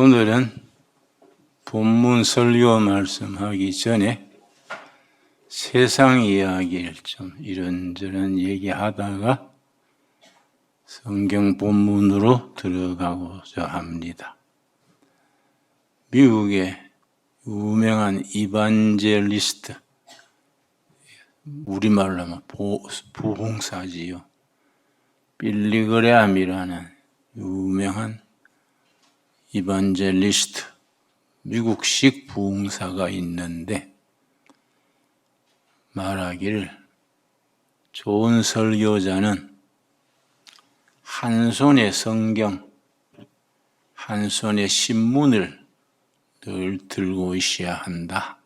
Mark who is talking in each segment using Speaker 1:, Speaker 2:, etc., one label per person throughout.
Speaker 1: 오늘은 본문 설교 말씀하기 전에 세상 이야기를 좀 이런저런 얘기하다가 성경 본문으로 들어가고자 합니다. 미국의 유명한 이반젤리스트, 우리말로 하면 부흥사지요. 빌리그레함이라는 유명한 이반젤리스트, 미국식 부흥사가 있는데 말하기를 좋은 설교자는 한 손에 성경, 한 손에 신문을 늘 들고 있어야 한다.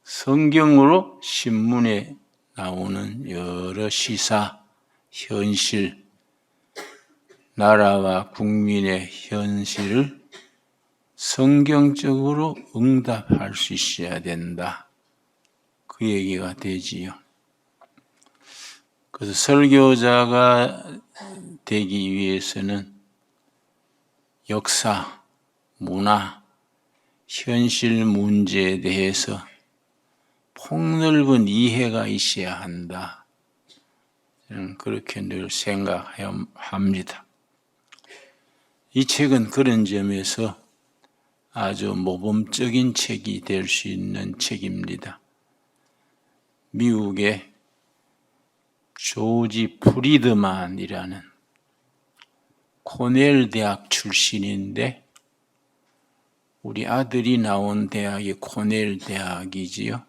Speaker 1: 성경으로 신문에 나오는 여러 시사, 현실, 나라와 국민의 현실을 성경적으로 응답할 수 있어야 된다. 그 얘기가 되지요. 그래서 설교자가 되기 위해서는 역사, 문화, 현실 문제에 대해서 폭넓은 이해가 있어야 한다. 저는 그렇게 늘 생각합니다. 이 책은 그런 점에서 아주 모범적인 책이 될 수 있는 책입니다. 미국의 조지 프리드만이라는 코넬 대학 출신인데 우리 아들이 나온 대학이 코넬 대학이지요.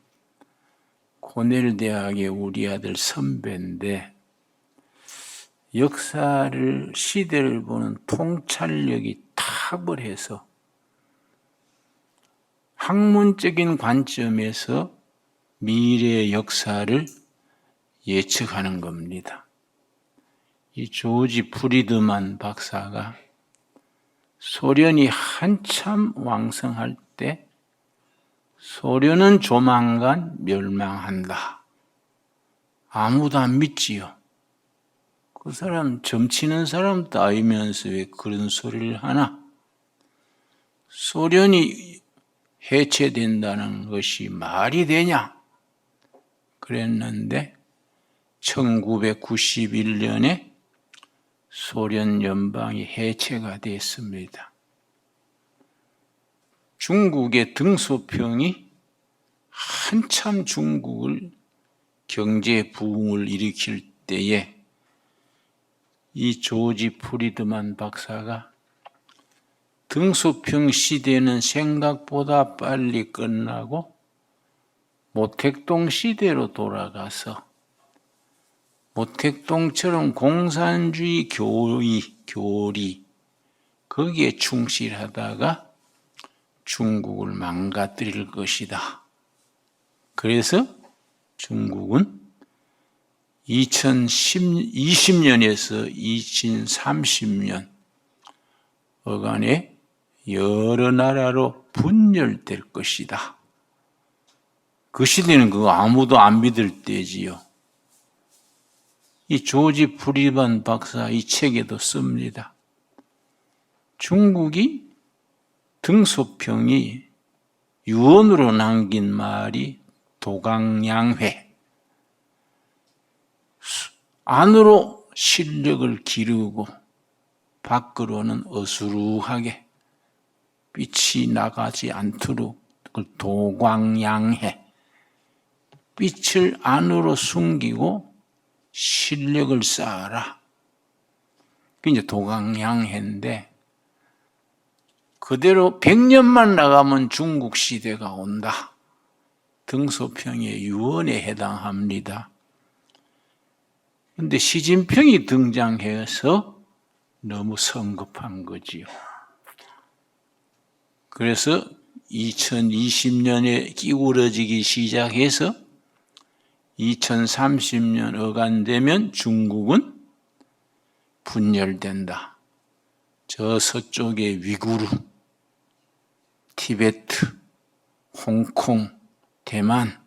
Speaker 1: 코넬 대학의 우리 아들 선배인데 역사를, 시대를 보는 통찰력이 탁월해서 학문적인 관점에서 미래의 역사를 예측하는 겁니다. 이 조지 프리드만 박사가 소련이 한참 왕성할 때 소련은 조만간 멸망한다. 아무도 안 믿지요. 그 사람 점치는 사람도 아니면서 왜 그런 소리를 하나? 소련이 해체된다는 것이 말이 되냐? 그랬는데 1991년에 소련 연방이 해체가 됐습니다. 중국의 등소평이 한참 중국을 경제 부흥을 일으킬 때에 이 조지 프리드만 박사가 등소평 시대는 생각보다 빨리 끝나고 모택동 시대로 돌아가서 모택동처럼 공산주의 교리 거기에 충실하다가 중국을 망가뜨릴 것이다. 그래서 중국은 2020년에서 2030년 어간에 여러 나라로 분열될 것이다. 그 시대는 그거 아무도 안 믿을 때지요. 이 조지 프리드만 박사 이 책에도 씁니다. 중국이 등소평이 유언으로 남긴 말이 도강양회, 안으로 실력을 기르고 밖으로는 어수룩하게 빛이 나가지 않도록 도광양해, 빛을 안으로 숨기고 실력을 쌓아라. 그게 이제 도강양해인데 그대로 100년만 나가면 중국 시대가 온다. 등소평의 유언에 해당합니다. 그런데 시진핑이 등장해서 너무 성급한 거지요. 그래서 2020년에 기울어지기 시작해서 2030년 어간되면 중국은 분열된다. 저 서쪽의 위구르, 티베트, 홍콩, 대만,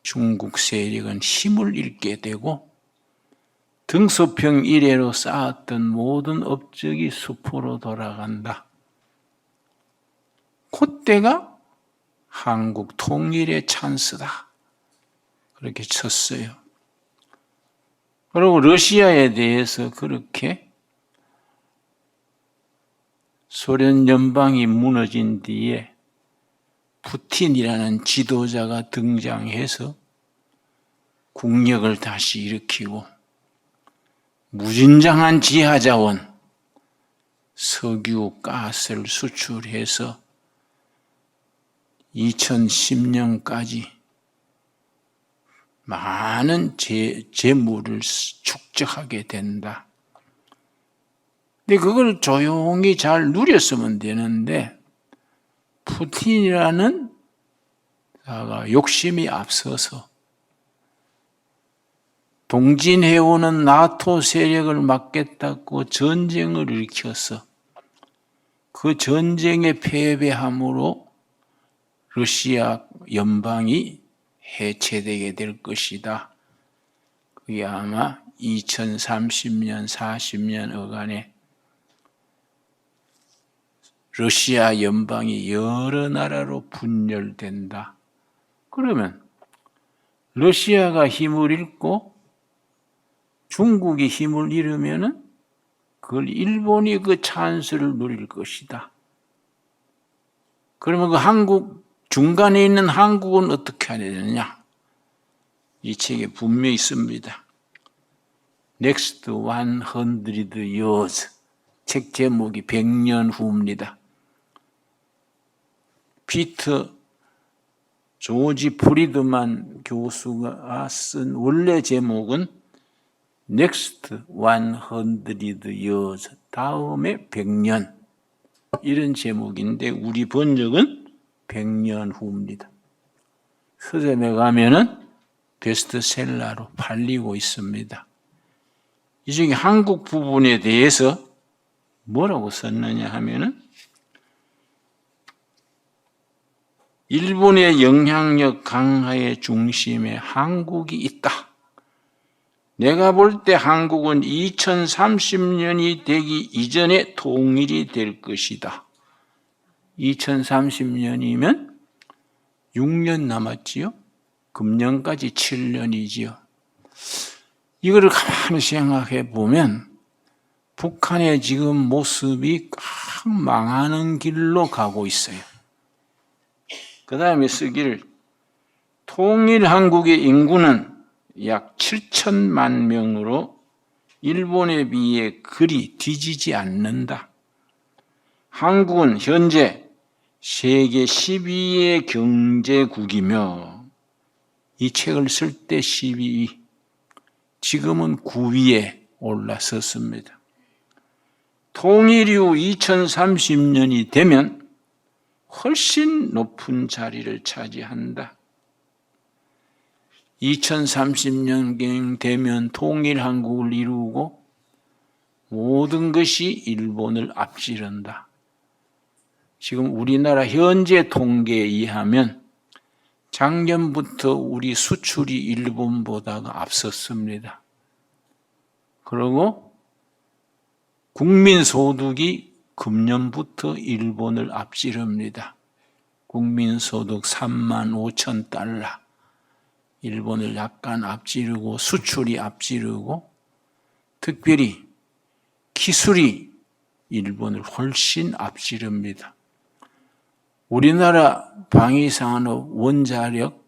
Speaker 1: 중국 세력은 힘을 잃게 되고 등소평 이래로 쌓았던 모든 업적이 수포로 돌아간다. 그때가 한국 통일의 찬스다. 그렇게 쳤어요. 그리고 러시아에 대해서 그렇게 소련 연방이 무너진 뒤에 푸틴이라는 지도자가 등장해서 국력을 다시 일으키고 무진장한 지하자원, 석유, 가스를 수출해서 2010년까지 많은 재물을 축적하게 된다. 근데 그걸 조용히 잘 누렸으면 되는데 푸틴이라는 자가 욕심이 앞서서 동진해오는 나토 세력을 막겠다고 전쟁을 일으켜서 그 전쟁에 패배함으로 러시아 연방이 해체되게 될 것이다. 그게 아마 2030년, 40년 어간에 러시아 연방이 여러 나라로 분열된다. 그러면 러시아가 힘을 잃고 중국이 힘을 잃으면은 그걸 일본이 그 찬스를 누릴 것이다. 그러면 그 한국 중간에 있는 한국은 어떻게 해야 되느냐? 이 책에 분명히 있습니다. Next 100 years. 책 제목이 100년 후입니다. 피터 조지 프리드만 교수가 쓴 원래 제목은 Next 100 years. 다음에 100년. 이런 제목인데 우리 번역은 100년 후입니다. 서점에 가면은 베스트셀러로 팔리고 있습니다. 이 중에 한국 부분에 대해서 뭐라고 썼느냐 하면은 일본의 영향력 강화의 중심에 한국이 있다. 내가 볼 때 한국은 2030년이 되기 이전에 통일이 될 것이다. 2030년이면 6년 남았지요? 금년까지 7년이지요. 이거를 가만히 생각해 보면 북한의 지금 모습이 망하는 길로 가고 있어요. 그 다음에 쓰기를 통일 한국의 인구는 약 7천만 명으로 일본에 비해 그리 뒤지지 않는다. 한국은 현재 세계 12위의 경제국이며 이 책을 쓸 때 12위, 지금은 9위에 올라섰습니다. 통일 이후 2030년이 되면 훨씬 높은 자리를 차지한다. 2030년 되면 통일 한국을 이루고 모든 것이 일본을 앞지른다. 지금 우리나라 현재 통계에 의하면 작년부터 우리 수출이 일본보다가 앞섰습니다. 그리고 국민소득이 금년부터 일본을 앞지릅니다. 국민소득 35,000달러. 일본을 약간 앞지르고 수출이 앞지르고 특별히 기술이 일본을 훨씬 앞지릅니다. 우리나라 방위산업, 원자력,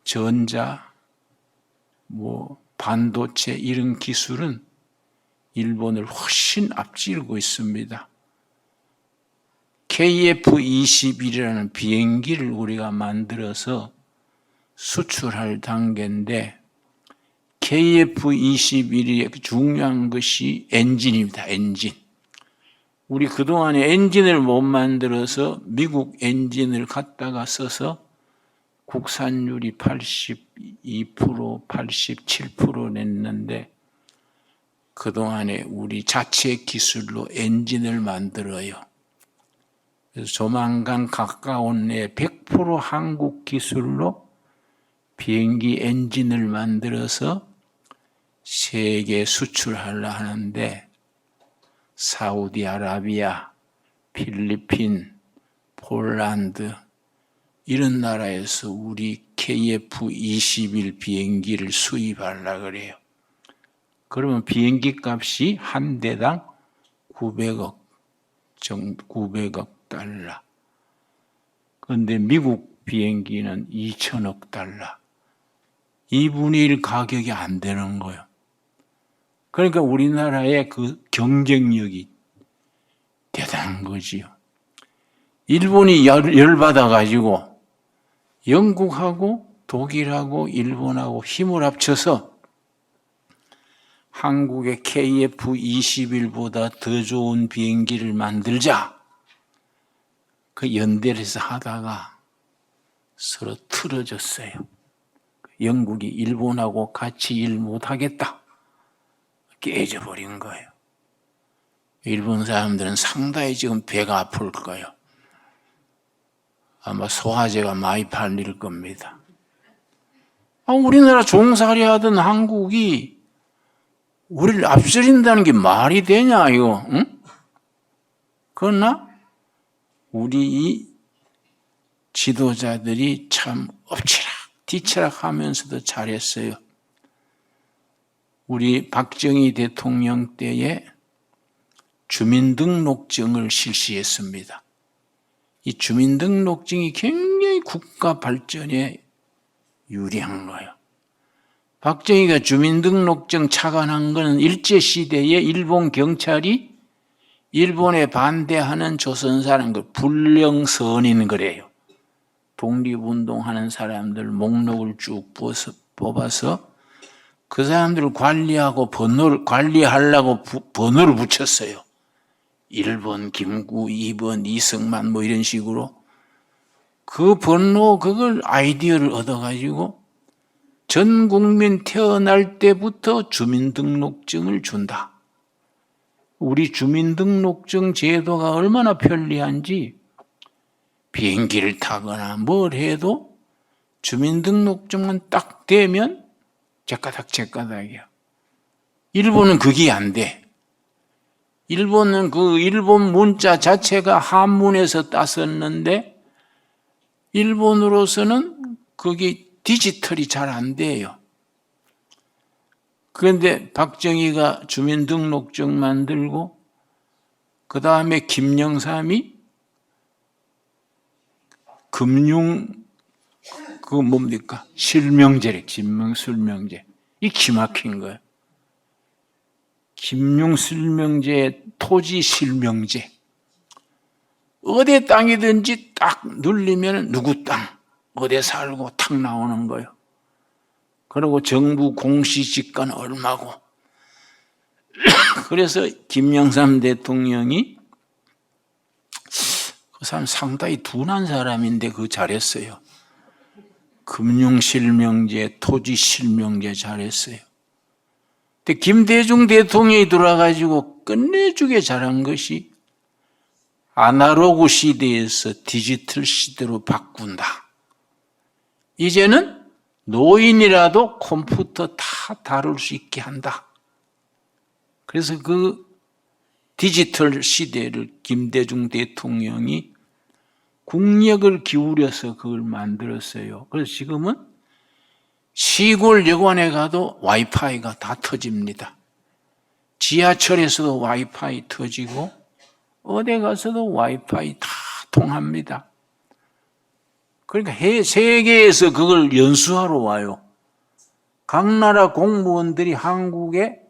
Speaker 1: 전자, 반도체 이런 기술은 일본을 훨씬 앞지르고 있습니다. KF-21이라는 비행기를 우리가 만들어서 수출할 단계인데 KF-21의 중요한 것이 엔진입니다. 엔진. 우리 그동안에 엔진을 못 만들어서 미국 엔진을 갖다가 써서 국산율이 82%, 87% 냈는데 그동안에 우리 자체 기술로 엔진을 만들어요. 그래서 조만간 가까운 내에 100% 한국 기술로 비행기 엔진을 만들어서 세계 수출하려 하는데 사우디아라비아, 필리핀, 폴란드 이런 나라에서 우리 KF-21 비행기를 수입하려고 그래요. 그러면 비행기 값이 한 대당 900억 달러. 그런데 미국 비행기는 2천억 달러. 2분의 1 가격이 안 되는 거예요. 그러니까 우리나라의 그 경쟁력이 대단한 거지요. 일본이 열받아가지고 영국하고 독일하고 일본하고 힘을 합쳐서 한국의 KF-21보다 더 좋은 비행기를 만들자. 그 연대를 해서 하다가 서로 틀어졌어요. 영국이 일본하고 같이 일 못하겠다. 깨져버린 거예요. 일본 사람들은 상당히 지금 배가 아플 거예요. 아마 소화제가 많이 팔릴 겁니다. 우리나라 종살이 하던 한국이 우리를 앞서린다는 게 말이 되냐 이거? 응? 그러나 우리 이 지도자들이 참 엎치락 뒤치락 하면서도 잘했어요. 우리 박정희 대통령 때에 주민등록증을 실시했습니다. 이 주민등록증이 굉장히 국가 발전에 유리한 거예요. 박정희가 주민등록증 착안한 것은 일제시대에 일본 경찰이 일본에 반대하는 조선 사람들 불령선인 거래요. 독립운동하는 사람들 목록을 쭉 뽑아서 그 사람들을 관리하려고 번호를 붙였어요. 1번 김구, 2번 이승만 뭐 이런 식으로 그 번호 그걸 아이디어를 얻어가지고 전 국민 태어날 때부터 주민등록증을 준다. 우리 주민등록증 제도가 얼마나 편리한지 비행기를 타거나 뭘 해도 주민등록증만 딱 되면 제까닥이야. 일본은 그게 안 돼. 일본은 그 일본 문자 자체가 한문에서 땄었는데 일본으로서는 그게 디지털이 잘 안 돼요. 그런데 박정희가 주민등록증 만들고 그 다음에 김영삼이 실명제래. 김명술명제. 이 기막힌 거예요. 김용술명제, 토지실명제. 어디 땅이든지 딱 눌리면 누구 땅, 어디 살고 탁 나오는 거예요. 그리고 정부 공시지가는 얼마고. 그래서 김영삼 대통령이 그 사람 상당히 둔한 사람인데 그거 잘했어요. 금융실명제, 토지실명제 잘했어요. 근데 김대중 대통령이 들어와가지고 끝내주게 잘한 것이 아날로그 시대에서 디지털 시대로 바꾼다. 이제는 노인이라도 컴퓨터 다 다룰 수 있게 한다. 그래서 그 디지털 시대를 김대중 대통령이 국력을 기울여서 그걸 만들었어요. 그래서 지금은 시골 여관에 가도 와이파이가 다 터집니다. 지하철에서도 와이파이 터지고 어디 가서도 와이파이 다 통합니다. 그러니까 세계에서 그걸 연수하러 와요. 각 나라 공무원들이 한국의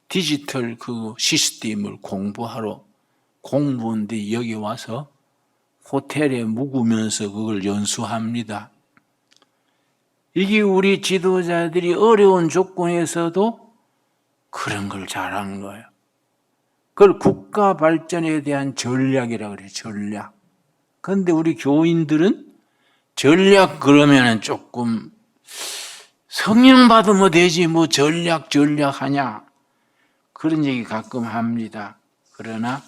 Speaker 1: 디지털 그 시스템을 공부하러 공무원들이 여기 와서 호텔에 묵으면서 그걸 연수합니다. 이게 우리 지도자들이 어려운 조건에서도 그런 걸 잘하는 거예요. 그걸 국가 발전에 대한 전략이라고 그래요. 전략. 그런데 우리 교인들은 전략 그러면은 조금 성령 받으면 되지 뭐 전략 하냐 그런 얘기 가끔 합니다. 그러나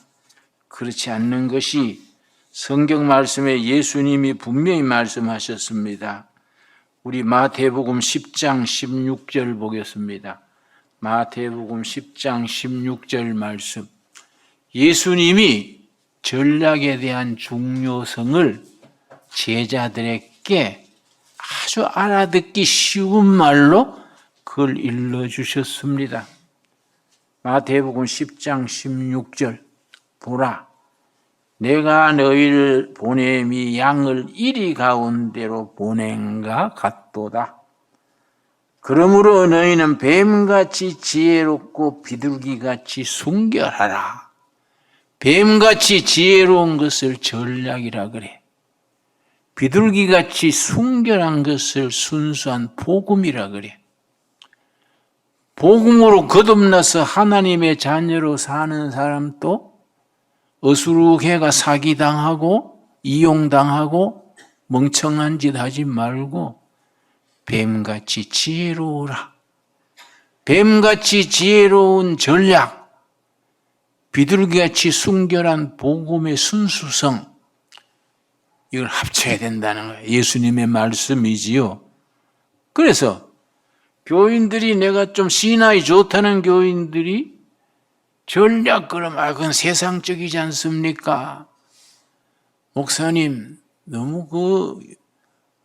Speaker 1: 그렇지 않는 것이 성경 말씀에 예수님이 분명히 말씀하셨습니다. 우리 마태복음 10장 16절 보겠습니다. 마태복음 10장 16절 말씀. 예수님이 전략에 대한 중요성을 제자들에게 아주 알아듣기 쉬운 말로 그걸 일러주셨습니다. 마태복음 10장 16절. 보라, 내가 너희를 보냄이 양을 이리 가운데로 보낸가 같도다. 그러므로 너희는 뱀같이 지혜롭고 비둘기같이 순결하라. 뱀같이 지혜로운 것을 전략이라 그래. 비둘기같이 순결한 것을 순수한 복음이라 그래. 복음으로 거듭나서 하나님의 자녀로 사는 사람도 어수룩해가 사기당하고 이용당하고 멍청한 짓 하지 말고 뱀같이 지혜로우라. 뱀같이 지혜로운 전략, 비둘기같이 순결한 복음의 순수성, 이걸 합쳐야 된다는 거예요. 예수님의 말씀이지요. 그래서 교인들이, 내가 좀 신앙이 좋다는 교인들이 전략 그럼 그건 세상적이지 않습니까? 목사님 너무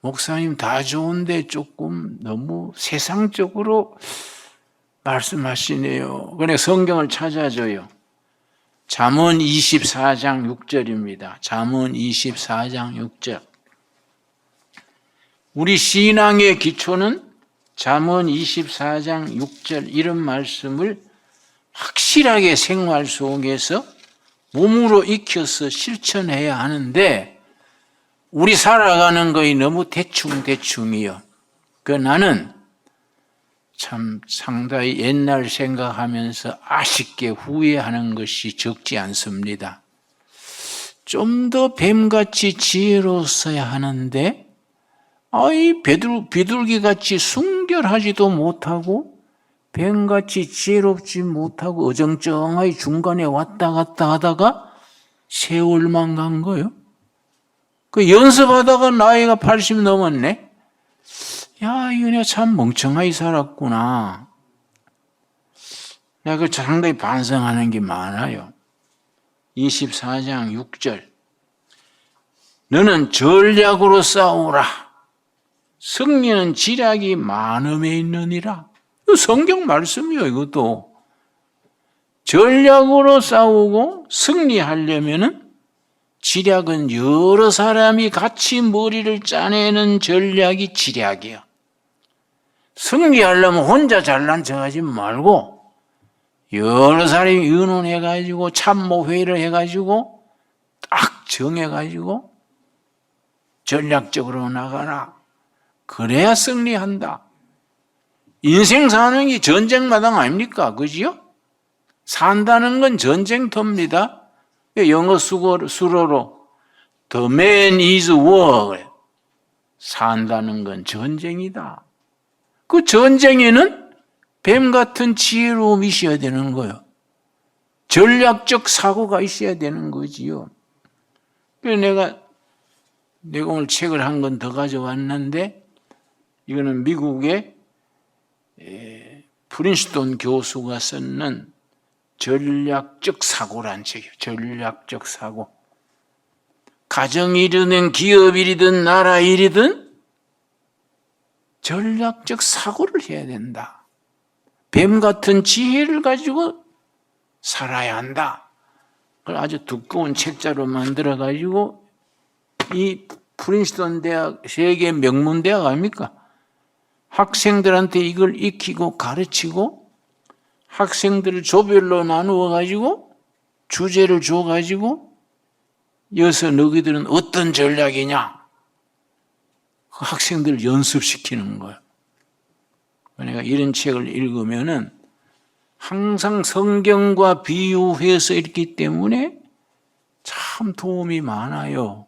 Speaker 1: 목사님 다 좋은데 조금 너무 세상적으로 말씀하시네요. 그래 성경을 찾아줘요. 잠언 24장 6절입니다. 잠언 24장 6절. 우리 신앙의 기초는 잠언 24장 6절 이런 말씀을 확실하게 생활 속에서 몸으로 익혀서 실천해야 하는데 우리 살아가는 거이 너무 대충이요. 나는 참 상당히 옛날 생각하면서 아쉽게 후회하는 것이 적지 않습니다. 좀 더 뱀같이 지혜로웠어야 하는데 비둘기같이 순결하지도 못하고 뱀같이 지혜롭지 못하고 어정쩡하게 중간에 왔다 갔다 하다가 세월만 간 거예요. 연습하다가 나이가 80 넘었네. 야, 이거 내가 참 멍청하게 살았구나. 내가 상당히 반성하는 게 많아요. 24장 6절. 너는 전략으로 싸우라. 승리는 지략이 많음에 있느니라. 성경 말씀이요, 이것도. 전략으로 싸우고 승리하려면은 지략은 여러 사람이 같이 머리를 짜내는 전략이 지략이에요. 승리하려면 혼자 잘난 척하지 말고 여러 사람이 의논해가지고 참모회의를 해가지고 딱 정해가지고 전략적으로 나가라. 그래야 승리한다. 인생 사는 게 전쟁마당 아닙니까? 그지요? 산다는 건 전쟁터입니다. 영어 수로로 The man is war. 산다는 건 전쟁이다. 그 전쟁에는 뱀 같은 지혜로움이 있어야 되는 거예요. 전략적 사고가 있어야 되는 거지요. 그래서 내가 오늘 책을 한 권 더 가져왔는데 이거는 미국의 프린스턴 교수가 썼는 전략적 사고란 책이에요. 전략적 사고. 가정일이든 기업일이든 나라일이든 전략적 사고를 해야 된다. 뱀 같은 지혜를 가지고 살아야 한다. 그걸 아주 두꺼운 책자로 만들어가지고 이 프린스턴 대학, 세계 명문 대학 아닙니까? 학생들한테 이걸 익히고 가르치고 학생들을 조별로 나누어 가지고 주제를 줘 가지고 여기서 너희들은 어떤 전략이냐? 그 학생들을 연습시키는 거예요. 내가 이런 책을 읽으면은 항상 성경과 비유해서 읽기 때문에 참 도움이 많아요.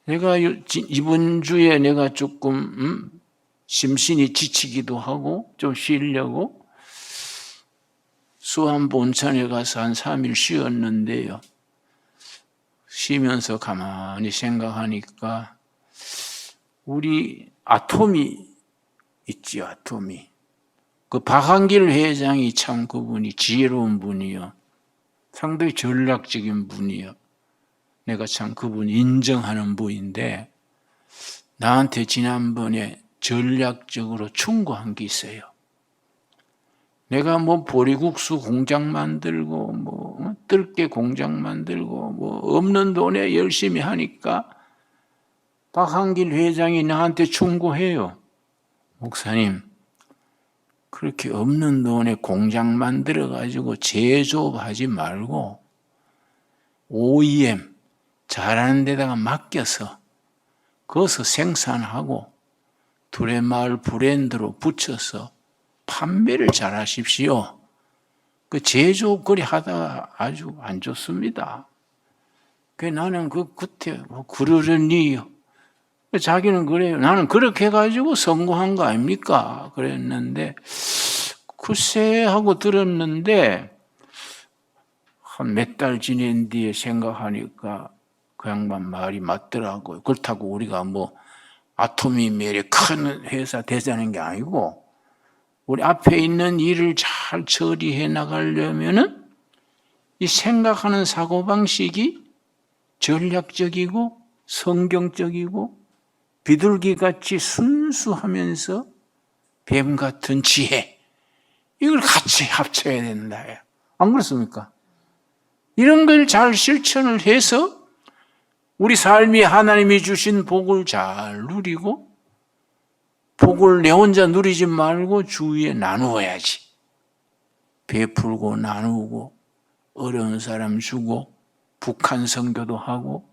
Speaker 1: 내가 이번 주에 내가 조금 심신이 지치기도 하고 좀 쉬려고 수암 본천에 가서 한 3일 쉬었는데요. 쉬면서 가만히 생각하니까 우리 아톰이 있지요, 아톰이. 그 박한길 회장이 참 그분이 지혜로운 분이요. 상당히 전략적인 분이요. 내가 참 그분 인정하는 분인데 나한테 지난번에 전략적으로 충고한 게 있어요. 내가 뭐 보리국수 공장 만들고 뭐 뜰개 공장 만들고 뭐 없는 돈에 열심히 하니까 박한길 회장이 나한테 충고해요. 목사님, 그렇게 없는 돈에 공장 만들어 가지고 제조업하지 말고 OEM 잘하는 데다가 맡겨서 거기서 생산하고 두레마을 브랜드로 붙여서 판매를 잘 하십시오. 그 제조업 그리 하다가 아주 안 좋습니다. 그 나는 그때 뭐 그러려니 자기는 그래요. 나는 그렇게 해가지고 성공한 거 아닙니까? 그랬는데 글쎄 하고 들었는데 한 몇 달 지낸 뒤에 생각하니까 그 양반 말이 맞더라고요. 그렇다고 우리가 뭐 아토미메일의 큰 회사 되자는 게 아니고 우리 앞에 있는 일을 잘 처리해 나가려면은 이 생각하는 사고방식이 전략적이고 성경적이고 비둘기같이 순수하면서 뱀 같은 지혜, 이걸 같이 합쳐야 된다. 안 그렇습니까? 이런 걸 잘 실천을 해서 우리 삶이 하나님이 주신 복을 잘 누리고 복을 내 혼자 누리지 말고 주위에 나누어야지. 베풀고 나누고 어려운 사람 주고 북한 선교도 하고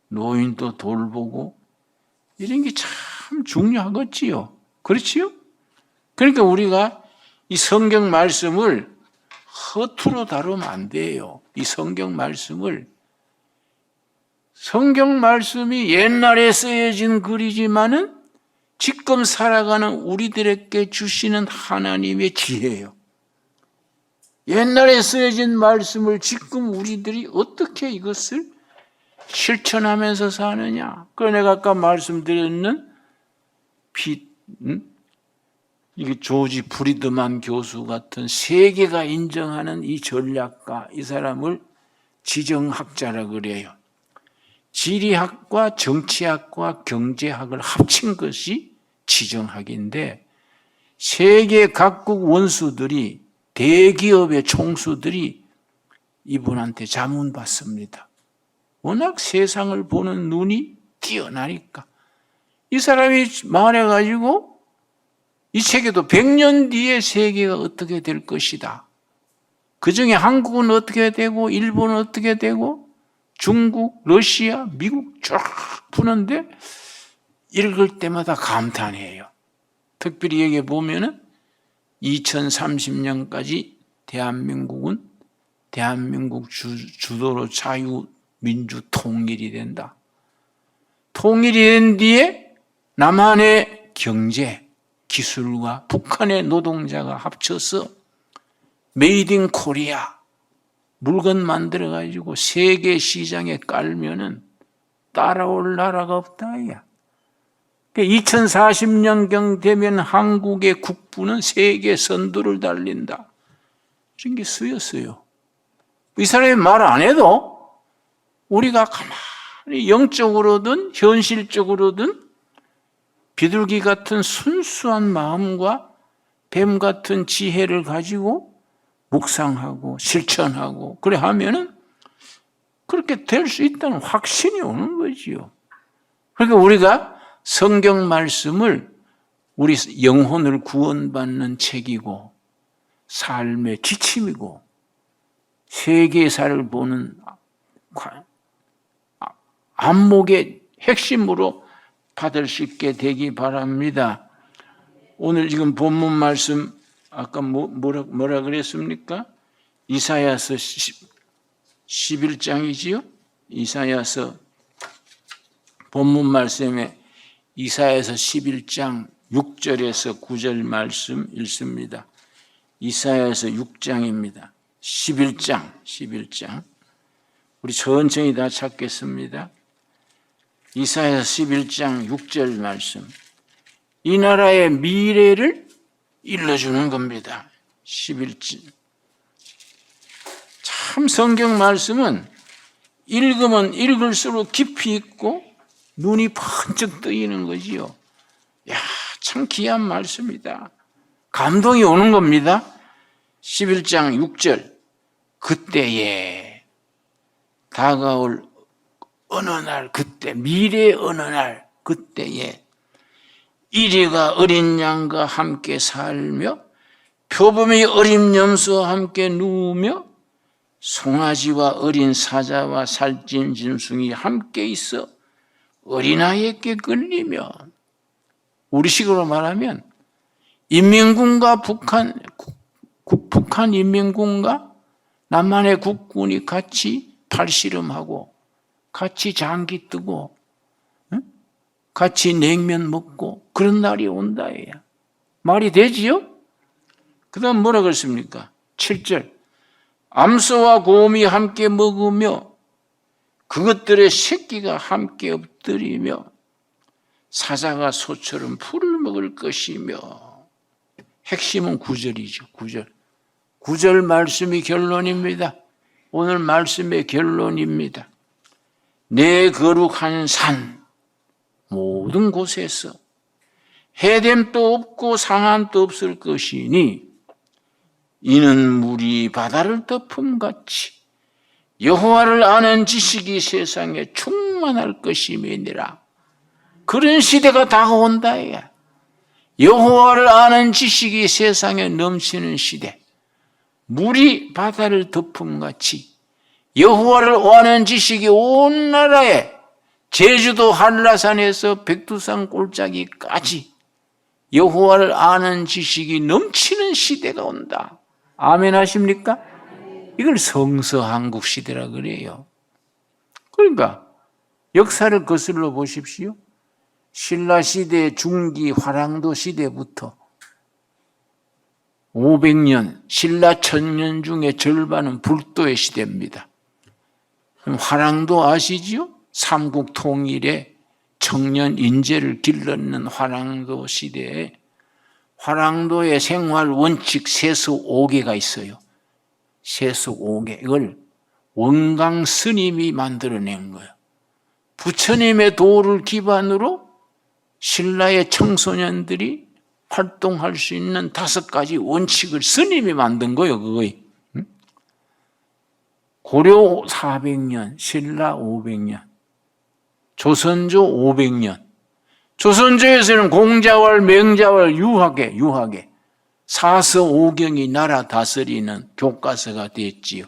Speaker 1: 노인도 돌보고 이런 게 참 중요하겠지요. 그렇지요? 그러니까 우리가 이 성경 말씀을 허투루 다루면 안 돼요. 이 성경 말씀이 옛날에 쓰여진 글이지만은 지금 살아가는 우리들에게 주시는 하나님의 지혜예요. 옛날에 쓰여진 말씀을 지금 우리들이 어떻게 이것을 실천하면서 사느냐. 그 내가 아까 말씀드렸는 이게 조지 프리드만 교수 같은 세계가 인정하는 이 전략가, 이 사람을 지정학자라 그래요. 지리학과 정치학과 경제학을 합친 것이 지정학인데 세계 각국 원수들이 대기업의 총수들이 이분한테 자문받습니다. 워낙 세상을 보는 눈이 뛰어나니까. 이 사람이 말해가지고 이 책에도 100년 뒤에 세계가 어떻게 될 것이다. 그중에 한국은 어떻게 되고 일본은 어떻게 되고 중국, 러시아, 미국 쫙 푸는데 읽을 때마다 감탄해요. 특별히 여기 보면은 2030년까지 대한민국은 대한민국 주도로 자유민주 통일이 된다. 통일이 된 뒤에 남한의 경제, 기술과 북한의 노동자가 합쳐서 메이드 인 코리아 물건 만들어 가지고 세계 시장에 깔면은 따라올 나라가 없다. 2040년경 되면 한국의 국부는 세계 선두를 달린다. 이런 게 쓰였어요. 이 사람이 말 안 해도 우리가 가만히 영적으로든 현실적으로든 비둘기 같은 순수한 마음과 뱀 같은 지혜를 가지고 묵상하고 실천하고 그래 하면은 그렇게 될 수 있다는 확신이 오는 거지요. 그러니까 우리가 성경 말씀을 우리 영혼을 구원받는 책이고 삶의 지침이고 세계사를 보는 안목의 핵심으로 받을 수 있게 되기 바랍니다. 오늘 지금 본문 말씀 아까 뭐라 그랬습니까? 이사야서 11장이지요? 이사야서 본문 말씀에 이사야서 11장 6절에서 9절 말씀 읽습니다. 이사야서 6장입니다. 11장. 우리 천천히 다 찾겠습니다. 이사야서 11장 6절 말씀. 이 나라의 미래를 일러주는 겁니다. 11절. 참 성경 말씀은 읽으면 읽을수록 깊이 있고 눈이 번쩍 뜨이는 거지요. 야, 참 귀한 말씀이다. 감동이 오는 겁니다. 11장 6절. 그때에 다가올 어느 날, 그때 미래의 어느 날, 그때에 이리가 어린 양과 함께 살며 표범이 어린 염소와 함께 누우며 송아지와 어린 사자와 살찐 짐승이 함께 있어 어린아이에게 끌리며, 우리식으로 말하면 인민군과 북한 인민군과 남한의 국군이 같이 팔씨름하고 같이 장기 뜨고 같이 냉면 먹고 그런 날이 온다. 말이 되지요? 그 다음 뭐라 그랬습니까? 7절. 암소와 곰이 함께 먹으며 그것들의 새끼가 함께 엎드리며 사자가 소처럼 풀을 먹을 것이며. 핵심은 9절이죠. 9절 말씀이 결론입니다. 오늘 말씀의 결론입니다. 내 거룩한 산 모든 곳에서 해됨도 없고 상함도 없을 것이니 이는 물이 바다를 덮음같이 여호와를 아는 지식이 세상에 충만할 것임이니라. 그런 시대가 다가온다. 여호와를 아는 지식이 세상에 넘치는 시대, 물이 바다를 덮음같이 여호와를 아는 지식이 온 나라에, 제주도 한라산에서 백두산 골짜기까지 여호와를 아는 지식이 넘치는 시대가 온다. 아멘 하십니까? 이걸 성서한국 시대라 그래요. 그러니까 역사를 거슬러 보십시오. 신라시대 중기 화랑도 시대부터 500년, 신라 1000년 중에 절반은 불도의 시대입니다. 그럼 화랑도 아시지요? 삼국 통일의 청년 인재를 길러내는 화랑도 시대에 화랑도의 생활 원칙 세수 5개가 있어요. 세수 5개. 이걸 원강 스님이 만들어낸 거예요. 부처님의 도를 기반으로 신라의 청소년들이 활동할 수 있는 5가지 원칙을 스님이 만든 거예요. 그거에. 고려 400년, 신라 500년, 조선조 500년. 조선조에서는 공자왈, 맹자왈 유하게 사서오경이 나라 다스리는 교과서가 됐지요.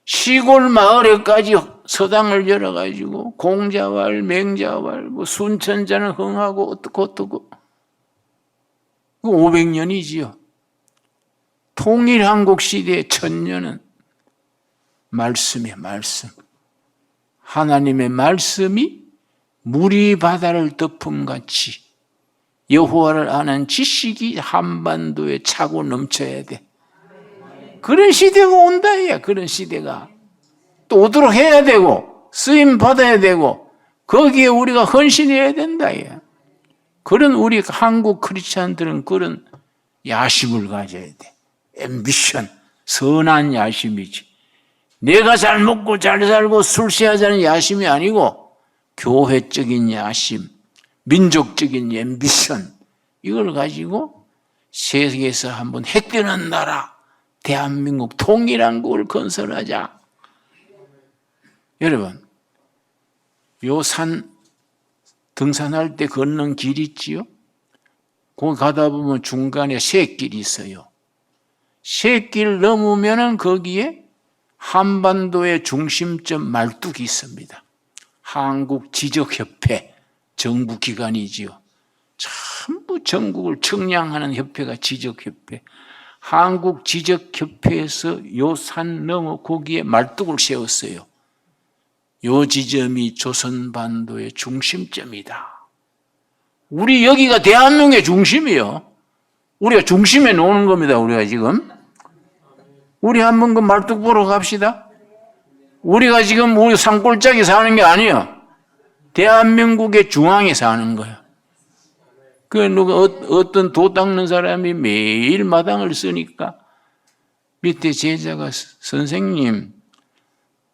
Speaker 1: 시골 마을에까지 서당을 열어가지고 공자왈, 맹자왈, 순천자는 흥하고 어떻고 500년이지요. 통일한국 시대의 1000년은 말씀이에요. 말씀. 하나님의 말씀이 물이 바다를 덮음같이 여호와를 아는 지식이 한반도에 차고 넘쳐야 돼. 그런 시대가 온다. 그런 시대가 또 오도록 해야 되고 쓰임 받아야 되고 거기에 우리가 헌신해야 된다. 그런 우리 한국 크리스찬들은 그런 야심을 가져야 돼. 앰비션, 선한 야심이지. 내가 잘 먹고 잘 살고 술 취하자는 야심이 아니고 교회적인 야심, 민족적인 앰비션, 이걸 가지고 세계에서 한번 해뜨는 나라, 대한민국 통일한국을 건설하자. 여러분, 요 산 등산할 때 걷는 길 있지요? 거기 가다 보면 중간에 샛길이 있어요. 샛길 넘으면은 거기에 한반도의 중심점 말뚝이 있습니다. 한국지적협회, 정부기관이지요. 전부 전국을 청량하는 협회가 지적협회. 한국지적협회에서 요 산 넘어 거기에 말뚝을 세웠어요. 요 지점이 조선반도의 중심점이다. 우리 여기가 대한민국의 중심이요. 우리가 중심에 놓는 겁니다. 우리가 지금. 우리 한번 그 말뚝 보러 갑시다. 우리가 지금 우리 산골짜기 사는 게 아니에요. 대한민국의 중앙에 사는 거예요. 어떤 도 닦는 사람이 매일 마당을 쓰니까 밑에 제자가 선생님,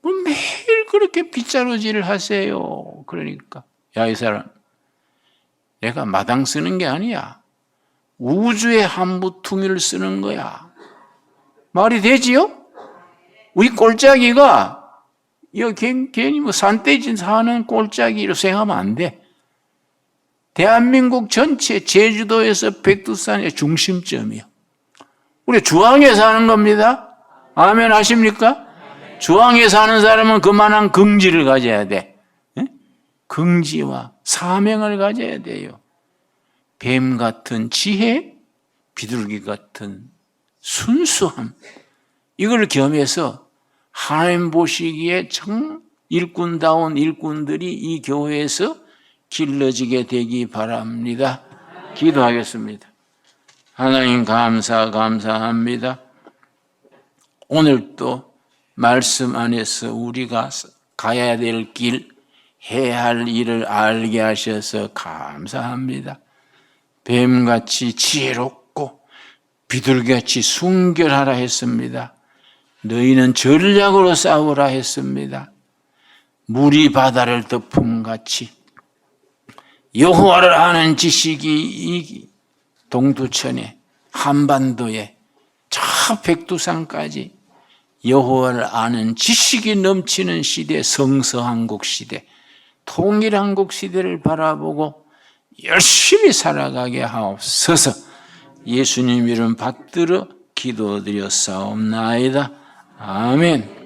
Speaker 1: 뭐 매일 그렇게 빗자루질을 하세요. 그러니까 야, 이 사람, 내가 마당 쓰는 게 아니야. 우주의 한 무퉁이를 쓰는 거야. 말이 되지요? 우리 꼴짜기가 괜히 뭐 산돼지 사는 꼴짜기로 생각하면 안 돼. 대한민국 전체 제주도에서 백두산의 중심점이요. 우리 주황에 사는 겁니다. 아멘 하십니까? 주황에 사는 사람은 그만한 긍지를 가져야 돼. 긍지와 사명을 가져야 돼요. 뱀 같은 지혜, 비둘기 같은 순수함. 이걸 겸해서 하나님 보시기에 정 일꾼다운 일꾼들이 이 교회에서 길러지게 되기 바랍니다. 기도하겠습니다. 하나님 감사합니다. 오늘 또 말씀 안에서 우리가 가야 될 길, 해야 할 일을 알게 하셔서 감사합니다. 뱀같이 지혜롭고 비둘기같이 순결하라 했습니다. 너희는 전략으로 싸우라 했습니다. 물이 바다를 덮음같이 여호와를 아는 지식이 이 동두천에 한반도에 저 백두산까지 여호와를 아는 지식이 넘치는 시대, 성서한국 시대, 통일한국 시대를 바라보고 열심히 살아가게 하옵소서. 예수님 이름 받들어 기도드렸사옵나이다. 아멘.